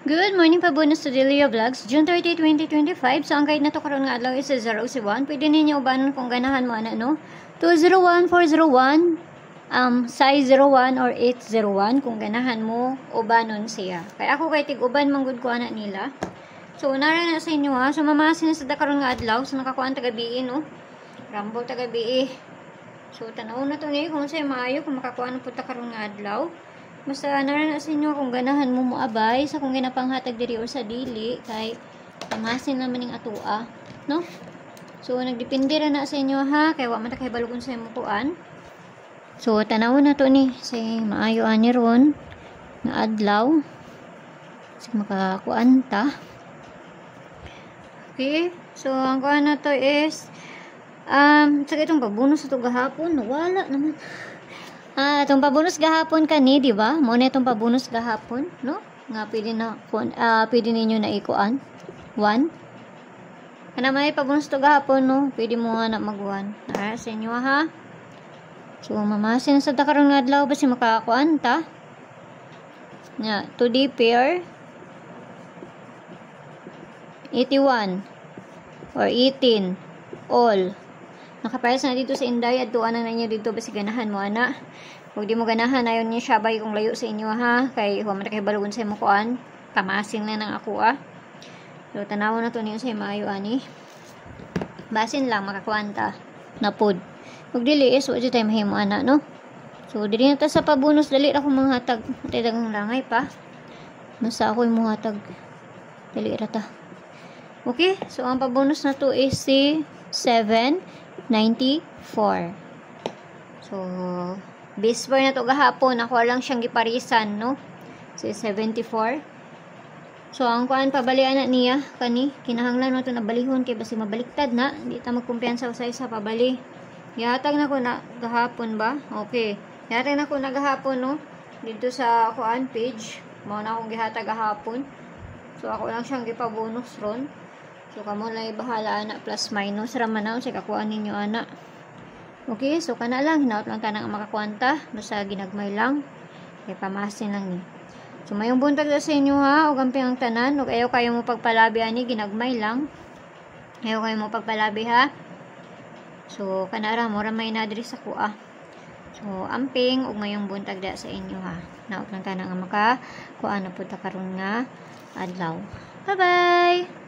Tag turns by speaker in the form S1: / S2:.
S1: Good morning pa bonus to Delia Vlogs, June 30, 2025. So, ang guide na to karon nga adlaw is 001. Pwede ninyo ubanon kung ganahan mo ana, no? 201, 401, size 01 or 801 kung ganahan mo ubanon siya. Kaya ako kay tig-uban manggod ko ana nila. So, nara na sa inyo ha. So, mamasin na sa karon nga adlaw. So, nakakuan tagabi, no? Rambo tagabi. So, tanaw na to ni kung sa'yo maayo kung makakuan po ta karon nga adlaw. Basta nara sa inyo kung ganahan mo moabay sa kung ginapanghatag diri or sa dili kay tamasin naman ning atua, no? So nagdepende ra na sa inyo ha kay wa man ta kay balugon sa imong kuan. So tanaw na to ni say maayo ani ron na adlaw. Sa makakuan ta. Okay? So ang kuan na to is sa itong pabonus sa to gahapon nawala naman. Itong pabonus gahapon kani, di ba? Mo na itong pabonus gahapon, no? Nga pwede ninyo na ikuan. 1. Kana may pabonus to gahapon, no? Pwede mo nga na mag-1. Sa inyo ha. So mamasin sa karon nga adlaw basi makakuan ta. Nya, 2D pair 81 or 18 all. Nakapayas na dito sa Inday at tuanan na ninyo dito basi ganahan mo ana. Kung di mo ganahan ayon niya sabay kung layo sa inyo ha kay huwag man kay balugon sa imo kuan. Kamasin na ng ako So tanaw na to niyo sa maayo ani. Basin lang makakuan ta na pod. Ug dili is wa jud tay mahimo ana no. So diri na ta sa pabonus dali ra ko manghatag tay dagang langay pa. Masa ako imo hatag. Dali ra ta. Okay, so ang pabonus na to is si 794. So, base bar na to gahapon. Ako lang siyang giparisan, no? So, 74. So, ang kuan pabalian na niya, kani, kinahanglan mo to na balihon, kay basi mabaliktad na. Hindi ta magkumpiyansa sa isa pabali. Yatag na ko na gahapon ba? Okay. Yatag na ko na gahapon, no? Dito sa kuan page. Mao na akong gihatag gahapon. So, ako lang siyang gipabonus ron. So, kamo lang bahala ana plus minus raman na sa kakuan ninyo ana. Okay, so kana lang hinaut lang tanang makakuanta basta ginagmay lang. Kay pamasin lang ni. So mayong buntag sa inyo ha, ug amping ang tanan, ug ayaw kayo mo pagpalabi ani ginagmay lang. Ayaw kayo mo pagpalabi ha. So kana ra mo ra may nadri sa kuha. So amping ug mayong buntag da sa inyo ha. Naut lang tanang makakuan na pud ta karon nga adlaw. Bye-bye.